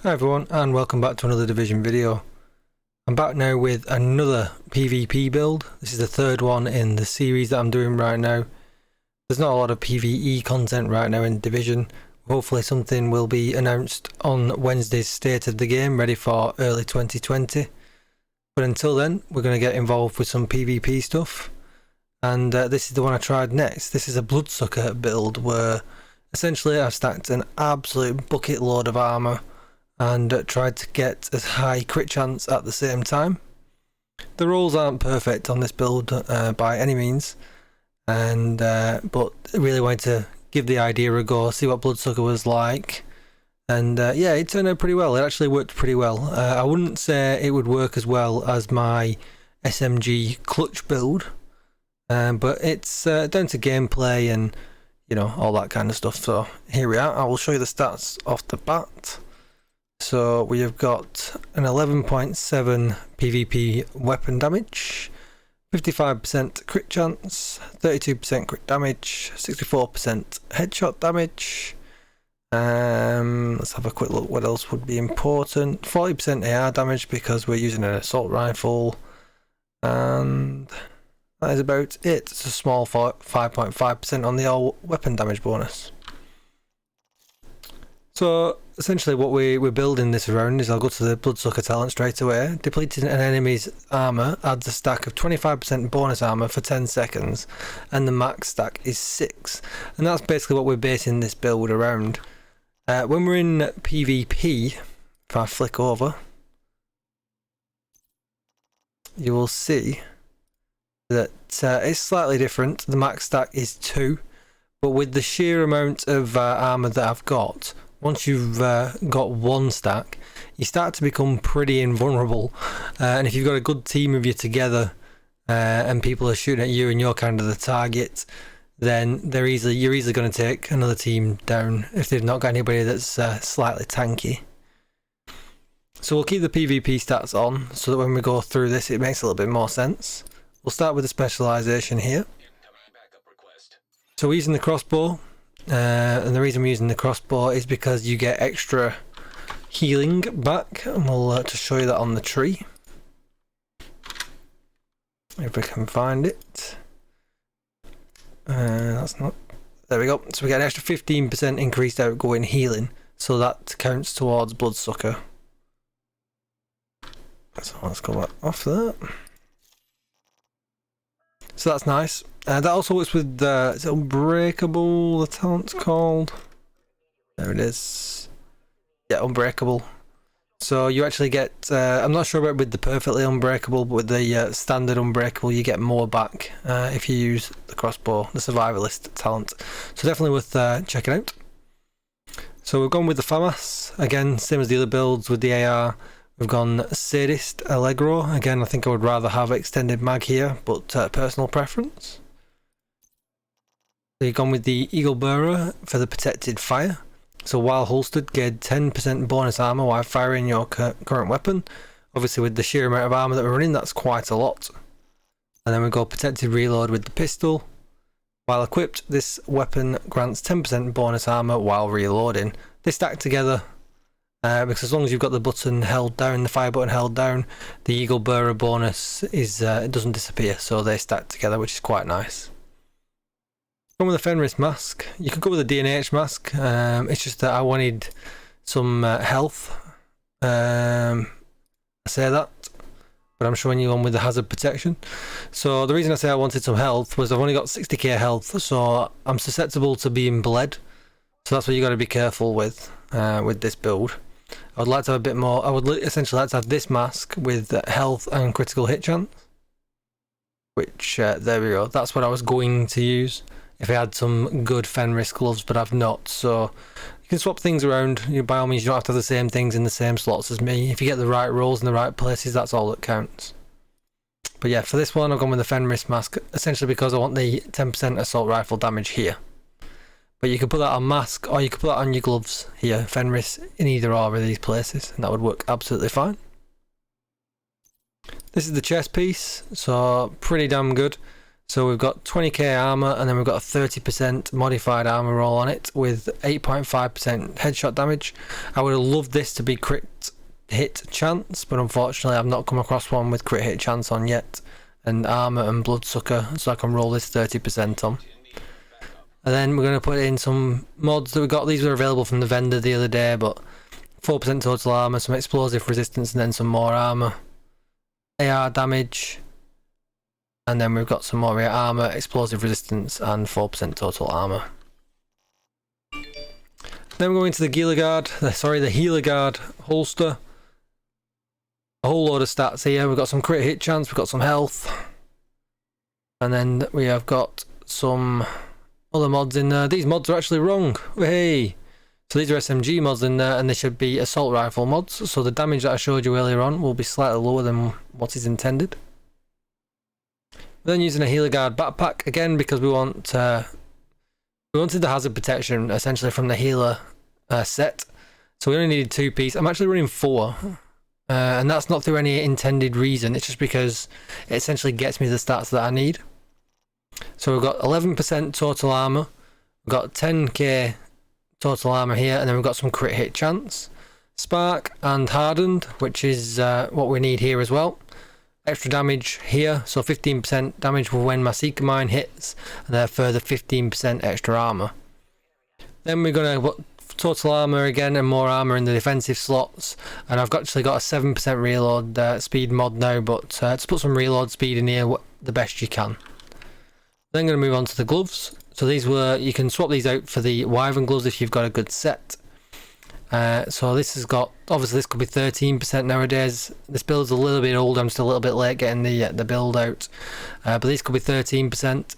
Hi everyone, and welcome back to another Division video. I'm back now with another PvP build. This is the third one in the series that I'm doing right now. There's not a lot of PvE content right now in Division. Hopefully something will be announced on Wednesday's State of the Game, ready for early 2020. But until then, we're going to get involved with some PvP stuff. And this is the one I tried next. This is a Bloodsucker build where essentially I've stacked an absolute bucket load of armour and tried to get as high crit chance at the same time. The rolls aren't perfect on this build by any means, and but I really wanted to give the idea a go, see what Bloodsucker was like, and yeah, it turned out pretty well. It actually worked pretty well. I wouldn't say it would work as well as my SMG clutch build, but it's down to gameplay and you know, all that kind of stuff. So here we are. I will show you the stats off the bat. So we have got an 11.7 PvP weapon damage, 55% crit chance, 32% crit damage, 64% headshot damage. Let's have a quick look what else would be important. 40% AR damage because we're using an assault rifle, and that is about it. It's a small 5.5% on the all weapon damage bonus. So essentially what we're building this around is, I'll go to the Bloodsucker talent straight away. Depleting an enemy's armour adds a stack of 25% bonus armour for 10 seconds, and the max stack is 6. And that's basically what we're basing this build around. When we're in PvP, if I flick over, you will see that it's slightly different. The max stack is 2, but with the sheer amount of armour that I've got, once you've got one stack, you start to become pretty invulnerable, and if you've got a good team of you together and people are shooting at you and you're kind of the target, then you're easily going to take another team down if they've not got anybody that's slightly tanky. So we'll keep the PvP stats on so that when we go through this it makes a little bit more sense. We'll start with the specialisation here. So we're using the crossbow. And the reason we're using the crossbow is because you get extra healing back, and we'll just show you that on the tree if we can find it. That's not, there we go. So we get an extra 15% increased outgoing healing, so that counts towards Bloodsucker. So let's go back off that. So that's nice. That also works with is it Unbreakable, the talent's called? There it is. Yeah, Unbreakable. So you actually get, I'm not sure about with the perfectly unbreakable, but with the standard unbreakable you get more back if you use the crossbow, the survivalist talent. So definitely worth checking out. So we've gone with the FAMAS, again same as the other builds with the AR. We've gone Sadist Allegro. Again, I think I would rather have extended mag here, but personal preference. So you've gone with the Eagle Bearer for the protected fire. So while holstered, get 10% bonus armor while firing your current weapon. Obviously with the sheer amount of armor that we're running, that's quite a lot. And then we go protected reload with the pistol. While equipped, this weapon grants 10% bonus armor while reloading. They stack together. Because as long as you've got the button held down, the fire button held down, the Eagle Bearer bonus is it doesn't disappear, so they stack together, which is quite nice. Going with the Fenris mask, you could go with a DNH mask. It's just that I wanted some health. I say that, but I'm showing you one with the hazard protection. So the reason I say I wanted some health was I've only got 60k health, so I'm susceptible to being bled. So that's what you got to be careful with this build. I would like to have a bit more. I would essentially like to have this mask with health and critical hit chance, which there we go. That's what I was going to use if I had some good Fenris gloves, but I've not. So you can swap things around. By all means, you don't have to have the same things in the same slots as me. If you get the right rolls in the right places, that's all that counts. But yeah, for this one, I've gone with the Fenris mask, essentially because I want the 10% assault rifle damage here. But you could put that on mask, or you could put that on your gloves here, Fenris, in either or of these places, and that would work absolutely fine. This is the chest piece, so pretty damn good. So we've got 20k armor, and then we've got a 30% modified armor roll on it with 8.5% headshot damage. I would have loved this to be crit hit chance, but unfortunately I've not come across one with crit hit chance on yet, and armor and bloodsucker, so I can roll this 30% on. And then we're going to put in some mods that we got. These were available from the vendor the other day, but 4% total armor, some explosive resistance, and then some more armor, AR damage, and then we've got some more armor, explosive resistance, and 4% total armor. Then we're going to the the Healer Guard holster. A whole load of stats here. We've got some crit hit chance, we've got some health, and then we have got some other mods in there. These mods are actually wrong. Hey! So these are SMG mods in there, and they should be assault rifle mods. So the damage that I showed you earlier on will be slightly lower than what is intended. We're then using a Healer Guard backpack again because we wanted the hazard protection essentially from the healer set. So we only needed 2 pieces. I'm actually running 4. And that's not through any intended reason, it's just because it essentially gets me the stats that I need. So we've got 11% total armor, we've got 10k total armor here, and then we've got some crit hit chance, spark and hardened, which is what we need here as well. Extra damage here, so 15% damage when my Seeker Mine hits, and then a further 15% extra armor. Then we're going to total armor again and more armor in the defensive slots, and I've actually got a 7% reload speed mod now, but let's put some reload speed in here the best you can. Then I'm going to move on to the gloves. So you can swap these out for the Wyvern gloves if you've got a good set. So this has got, obviously this could be 13% nowadays. This build's a little bit old, I'm just a little bit late getting the build out, but these could be 13%.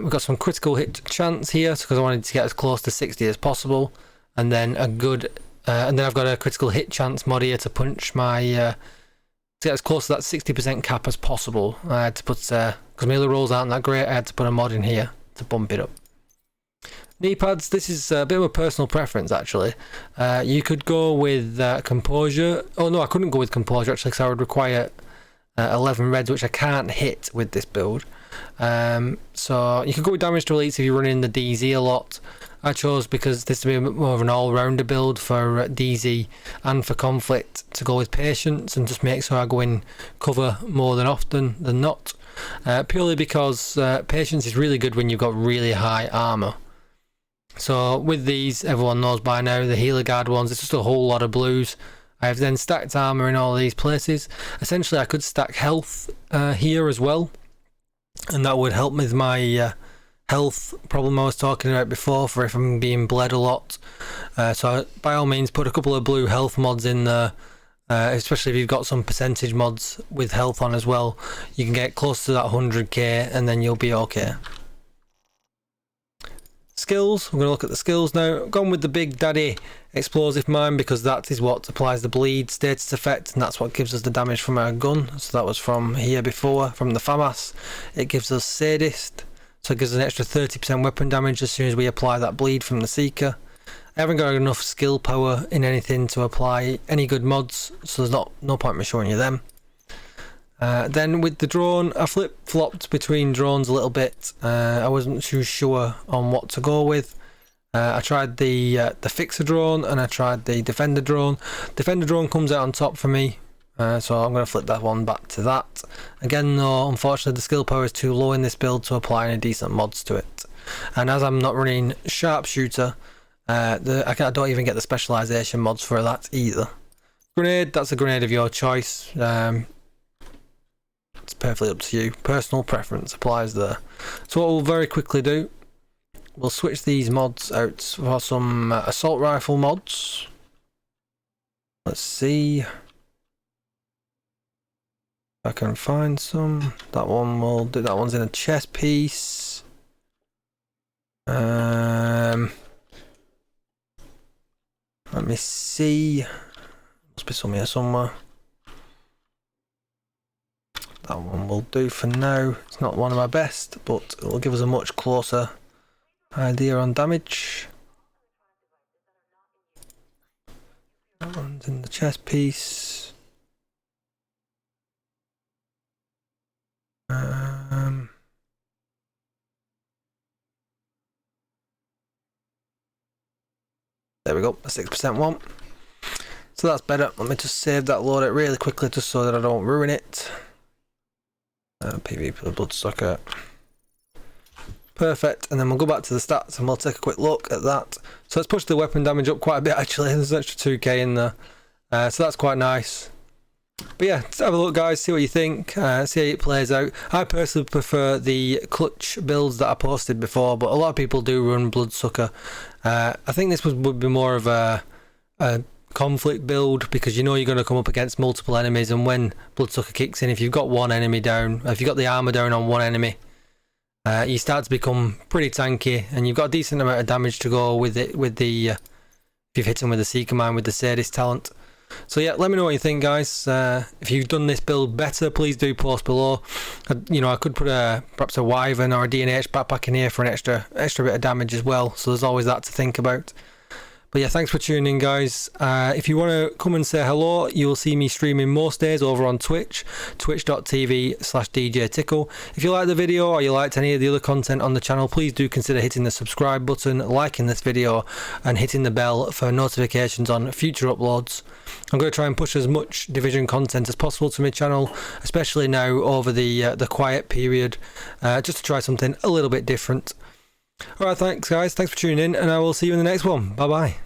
We've got some critical hit chance here because I wanted to get as close to 60 as possible, and then and then I've got a critical hit chance mod here to punch my to get as close to that 60% cap as possible. I had to put because my other rolls aren't that great, I had to put a mod in here to bump it up. Knee pads, this is a bit of a personal preference actually. You could go with composure. Oh no, I couldn't go with composure actually because I would require 11 reds, which I can't hit with this build. So you could go with damage to elites if you're running the DZ a lot. I chose, because this to be more of an all-rounder build for DZ and for conflict, to go with patience and just make sure I go in cover more than often than not. Purely because patience is really good when you've got really high armor. So with these, everyone knows by now, the Healer Guard ones, it's just a whole lot of blues. I have then stacked armor in all these places. Essentially I could stack health here as well, and that would help with my health problem I was talking about before, for if I'm being bled a lot. So by all means put a couple of blue health mods in there, especially if you've got some percentage mods with health on as well. You can get close to that 100k and then you'll be okay. Skills, we're going to look at the skills now. I've gone with the Big Daddy Explosive Mine because that is what applies the bleed status effect, and that's what gives us the damage from our gun. So that was from here before, from the FAMAS. It gives us Sadist, so it gives us an extra 30% weapon damage as soon as we apply that bleed from the Seeker. I haven't got enough skill power in anything to apply any good mods, so there's no point in me showing you them. Then with the drone, I flip-flopped between drones a little bit. I wasn't too sure on what to go with. I tried the Fixer drone and I tried the Defender drone. Defender drone comes out on top for me, so I'm going to flip that one back to that. Again though, unfortunately the skill power is too low in this build to apply any decent mods to it. And as I'm not running Sharpshooter, I don't even get the specialisation mods for that either. Grenade, that's a grenade of your choice. It's perfectly up to you. Personal preference applies there. So what we'll very quickly do, we'll switch these mods out for some assault rifle mods. Let's see if I can find some. That one will do. That one's in a chest piece. Let me see. Must be some here somewhere. That one will do for now. It's not one of my best, but it will give us a much closer idea on damage. That one's in the chest piece. we go, a 6% one. So that's better. Let me just save that, load it really quickly just so that I don't ruin it. PvP Bloodsucker. Perfect, and then we'll go back to the stats and we'll take a quick look at that. So let's push the weapon damage up quite a bit actually, there's an extra 2k in there. So that's quite nice. But yeah, let's have a look guys, see what you think, see how it plays out. I personally prefer the clutch builds that I posted before, but a lot of people do run Bloodsucker. I think this would be more of a conflict build, because you know you're going to come up against multiple enemies, and when Bloodsucker kicks in, if you've got one enemy down, if you've got the armor down on one enemy, you start to become pretty tanky, and you've got a decent amount of damage to go with it, with the if you've hit him with the Seeker Mine with the Sadist talent. So yeah, let me know what you think guys. If you've done this build better, please do post below. You know, I could put perhaps a Wyvern or a DNH backpack in here for an extra bit of damage as well, so there's always that to think about. But yeah, thanks for tuning in guys. If you want to come and say hello, you'll see me streaming most days over on Twitch, twitch.tv/DJTICKLE. If you liked the video or you liked any of the other content on the channel, please do consider hitting the subscribe button, liking this video, and hitting the bell for notifications on future uploads. I'm going to try and push as much Division content as possible to my channel, especially now over the quiet period, just to try something a little bit different. Alright, thanks guys, thanks for tuning in, and I will see you in the next one. Bye bye.